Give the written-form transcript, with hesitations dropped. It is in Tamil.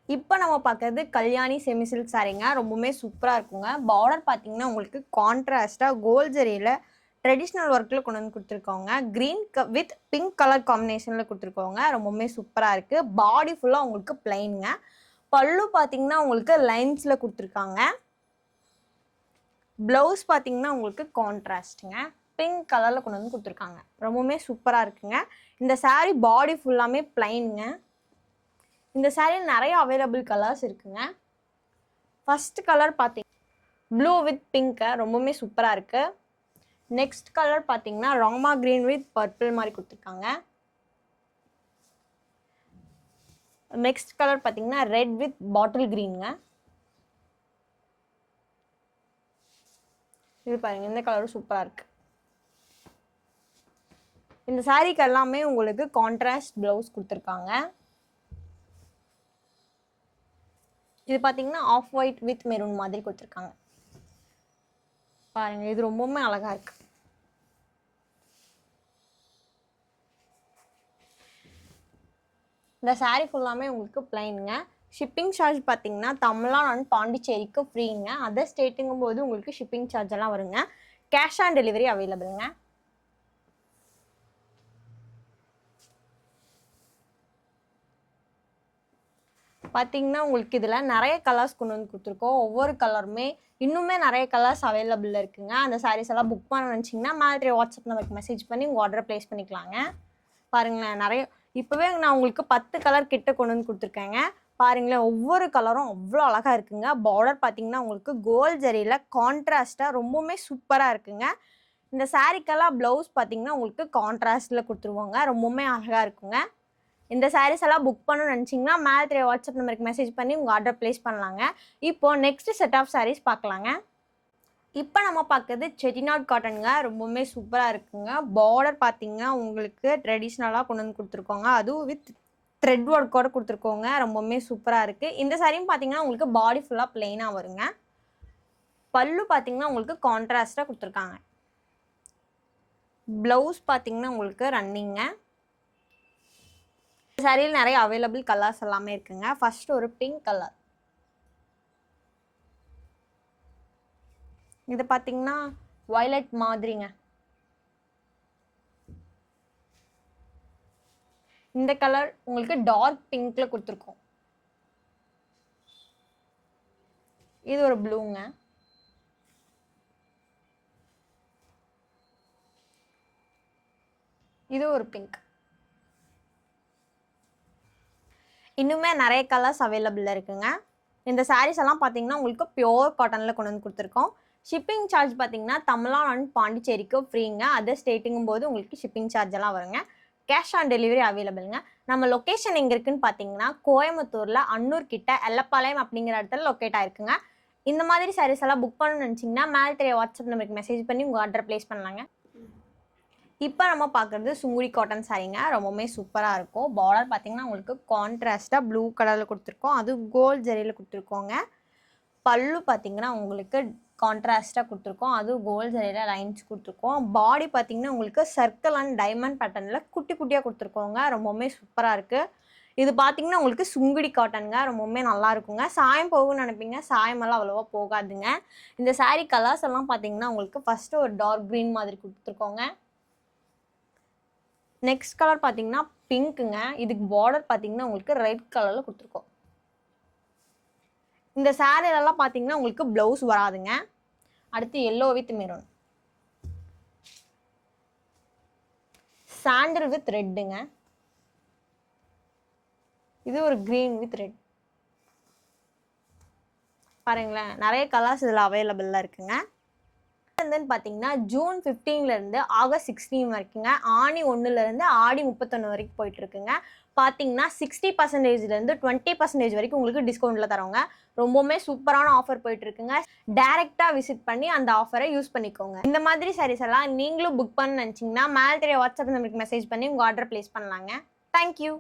இப்போ நம்ம பார்க்குறது கல்யாணி செமி சில்க் சாரீங்க. ரொம்பவுமே சூப்பராக இருக்குங்க. பார்டர் பார்த்தீங்கன்னா உங்களுக்கு கான்ட்ராஸ்ட்டாக கோல்ட் ஜரியில் ட்ரெடிஷ்னல் ஒர்க்கில் கொண்டு வந்து கொடுத்துருக்கோங்க. க்ரீன் வித் பிங்க் கலர் காம்பினேஷனில் கொடுத்துருக்கோங்க. ரொம்பவுமே சூப்பராக இருக்குது. பாடி ஃபுல்லாக உங்களுக்கு பிளைனுங்க. பல்லு பார்த்தீங்கன்னா உங்களுக்கு லைன்ஸில் கொடுத்துருக்காங்க. ப்ளவுஸ் பார்த்தீங்கன்னா உங்களுக்கு கான்ட்ராஸ்ட்டுங்க. பிங்க் கலரில் கொண்டு வந்து கொடுத்துருக்காங்க. ரொம்பவுமே சூப்பராக இருக்குங்க. இந்த சாரீ பாடி ஃபுல்லாமே பிளைனுங்க. இந்த சாரியில் நிறைய அவைலபிள் கலர்ஸ் இருக்குங்க. ஃபர்ஸ்ட் கலர் பார்த்தீங்கன்னா ப்ளூ வித் பிங்க்கு ரொம்பவுமே சூப்பராக இருக்குது. நெக்ஸ்ட் கலர் பார்த்தீங்கன்னா ராமா கிரீன் வித் பர்பிள் மாதிரி கொடுத்துருக்காங்க. நெக்ஸ்ட் கலர் பார்த்தீங்கன்னா ரெட் வித் பாட்டில் கிரீனுங்க. இது பாருங்க, இந்த கலரும் சூப்பராக இருக்குது. இந்த சாரீக்கு எல்லாமே உங்களுக்கு கான்ட்ராஸ்ட் ப்ளவுஸ் கொடுத்துருக்காங்க. இது பார்த்தீங்கன்னா ஆஃப் ஒயிட் வித் மெரூன் மாதிரி கொடுத்துருக்காங்க. பாருங்க, இது ரொம்பவுமே அழகா இருக்கு. இந்த சாரீ ஃபுல்லாமே உங்களுக்கு பிளைனுங்க. ஷிப்பிங் சார்ஜ் பார்த்தீங்கன்னா தமிழ்நாடு அண்ட் பாண்டிச்சேரிக்கு ஃப்ரீங்க. அதர் ஸ்டேட்டுங்கும் போது உங்களுக்கு ஷிப்பிங் சார்ஜ் எல்லாம் வருங்க. கேஷ் ஆன் டெலிவரி அவைலபிளுங்க. பார்த்தீங்கன்னா உங்களுக்கு இதில் நிறைய கலர்ஸ் கொண்டு வந்து கொடுத்துருக்கோம். ஒவ்வொரு கலருமே இன்னுமே நிறைய கலர்ஸ் அவைலபிள் இருக்குங்க. அந்த சாரீஸ் எல்லாம் புக் பண்ண நினச்சிங்கன்னா மேலே வாட்ஸ்அப் நம்பருக்கு மெசேஜ் பண்ணி உங்கள் ஆர்டரை ப்ளேஸ் பண்ணிக்கலாங்க. பாருங்களேன், நிறைய இப்போவே நான் உங்களுக்கு 10 கலர் கிட்ட கொண்டு வந்து கொடுத்துருக்கேங்க. பாருங்களேன், ஒவ்வொரு கலரும் அவ்வளோ அழகாக இருக்குங்க. பார்டர் பார்த்தீங்கன்னா உங்களுக்கு கோல்ட் ஜரியில் கான்ட்ராஸ்ட்டாக ரொம்பவுமே சூப்பராக இருக்குங்க. இந்த சாரீக்கெல்லாம் ப்ளவுஸ் பார்த்தீங்கன்னா உங்களுக்கு கான்ட்ராஸ்ட்டில் கொடுத்துருவாங்க. ரொம்பவுமே அழகாக இருக்குங்க. இந்த சாரீஸ் எல்லாம் புக் பண்ணணும்னு நினச்சிங்கன்னா மேலே வாட்ஸ்அப் நம்பருக்கு மெசேஜ் பண்ணி உங்கள் ஆர்டர் ப்ளேஸ் பண்ணலாங்க. இப்போது நெக்ஸ்ட் செட் ஆஃப் சாரீஸ் பார்க்கலாங்க. இப்போ நம்ம பார்க்குறது செட்டிநாட் காட்டனுங்க. ரொம்பவுமே சூப்பராக இருக்குங்க. பார்டர் பார்த்தீங்கன்னா உங்களுக்கு ட்ரெடிஷ்னலாக கொண்டு வந்து கொடுத்துருக்கோங்க. அதுவும் வித் த்ரெட் ஒர்க்கோட கொடுத்துருக்கோங்க. ரொம்பவுமே சூப்பராக இருக்குது. இந்த சாரியும் பார்த்தீங்கன்னா உங்களுக்கு பாடி ஃபுல்லாக பிளெயினாக வருங்க. பல்லு பார்த்தீங்கன்னா உங்களுக்கு கான்ட்ராஸ்ட்டாக கொடுத்துருக்காங்க. ப்ளவுஸ் பார்த்தீங்கன்னா உங்களுக்கு ரன்னிங்க. சாரியில் நிறைய அவைலபிள் கலர்ஸ் எல்லாமே இருக்குங்க. ஃபர்ஸ்ட் ஒரு பிங்க் கலர். இது பார்த்தீங்கன்னா வயலட் மாதிரிங்க. இந்த கலர் உங்களுக்கு டார்க் பிங்க்ல கொடுத்துருக்கோம். இது ஒரு ப்ளூங்க. இது ஒரு பிங்க். இன்னுமே நிறைய கலர்ஸ் அவைலபிள் இருக்குங்க. இந்த சாரீஸ் எல்லாம் பார்த்தீங்கன்னா உங்களுக்கு பியோர் காட்டனில் கொண்டு வந்து கொடுத்துருக்கோம். ஷிப்பிங் சார்ஜ் பார்த்தீங்கன்னா தமிழ்நாடு அண்ட் பாண்டிச்சேரிக்கு ஃப்ரீங்க. அதர் ஸ்டேட்டுங்கும் போது உங்களுக்கு ஷிப்பிங் சார்ஜ் எல்லாம் வருங்க. கேஷ் ஆன் டெலிவரி அவைலபிளுங்க. நம்ம லொக்கேஷன் எங்கே இருக்குன்னு பார்த்தீங்கன்னா கோயம்புத்தூரில் அன்னூர் கிட்ட எல்லப்பாளையம் அப்படிங்கிற இடத்துல லொக்கேட் ஆயிருக்குங்க. இந்த மாதிரி சாரீஸ் எல்லாம் புக் பண்ணணும்னு நினச்சிங்கன்னா மேலே வாட்ஸ்அப் நம்பருக்கு மெசேஜ் பண்ணி உங்கள் ஆர்டர் ப்ளேஸ் பண்ணலாங்க. இப்போ நம்ம பார்க்குறது சுங்குடி காட்டன் சாரீங்க. ரொம்பவுமே சூப்பராக இருக்கும். பார்டர் பார்த்தீங்கன்னா உங்களுக்கு கான்ட்ராஸ்ட்டாக ப்ளூ கலரில் கொடுத்துருக்கோம். அது கோல்ட் ஜரியில் கொடுத்துருக்கோங்க. பல்லு பார்த்தீங்கன்னா உங்களுக்கு கான்ட்ராஸ்ட்டாக கொடுத்துருக்கோம். அது கோல்ட் ஜரியில் லைன்ஸ் கொடுத்துருக்கோம். பாடி பார்த்தீங்கன்னா உங்களுக்கு சர்க்கிள் அண்ட் டைமண்ட் பேட்டர்னில் குட்டி குட்டியாக கொடுத்துருக்கோங்க. ரொம்பவுமே சூப்பராக இருக்குது. இது பார்த்தீங்கன்னா உங்களுக்கு சுங்குடி காட்டனுங்க. ரொம்பவுமே நல்லா இருக்குங்க. சாயம் போகும்னு நினைப்பீங்க, சாயமெல்லாம் அவ்வளோவா போகாதுங்க. இந்த சாரீ கலர்ஸ் எல்லாம் பார்த்தீங்கன்னா உங்களுக்கு ஃபஸ்ட்டு ஒரு டார்க் க்ரீன் மாதிரி கொடுத்துருக்கோங்க. நெக்ஸ்ட் கலர் பார்த்தீங்கன்னா பிங்க்குங்க. இதுக்கு பார்டர் பார்த்தீங்கன்னா உங்களுக்கு ரெட் கலரில் கொடுத்துருக்கோம். இந்த சாரீலெல்லாம் பார்த்தீங்கன்னா உங்களுக்கு ப்ளவுஸ் வராதுங்க. அடுத்து yellow with maroon. Sandal with ரெட்டுங்க. இது ஒரு க்ரீன் வித் ரெட். பாருங்களேன், நிறைய கலர்ஸ் இதில் அவைலபிளாக இருக்குங்க. பார்த்தீங்கன்னா ஜூன் 15லேருந்து ஆகஸ்ட் 16 வரைக்குங்க. ஆனி 1லேருந்து ஆடி 31 வரைக்கும் போயிட்டு இருக்குங்க. பார்த்தீங்கன்னா 60%லேருந்து 20% வரைக்கும் உங்களுக்கு டிஸ்கவுண்ட்டில் தரோங்க. ரொம்பவுமே சூப்பரான ஆஃபர் போயிட்டு இருக்குங்க. டைரெக்டாக விசிட் பண்ணி அந்த ஆஃபரை யூஸ் பண்ணிக்கோங்க. இந்த மாதிரி சாரீஸ் எல்லாம் நீங்களும் புக் பண்ண நினச்சிங்கன்னா மேலே வாட்ஸ்அப் நம்பருக்கு மெசேஜ் பண்ணி உங்கள் ஆர்டர் ப்ளேஸ் பண்ணலாங்க. தேங்க்யூ.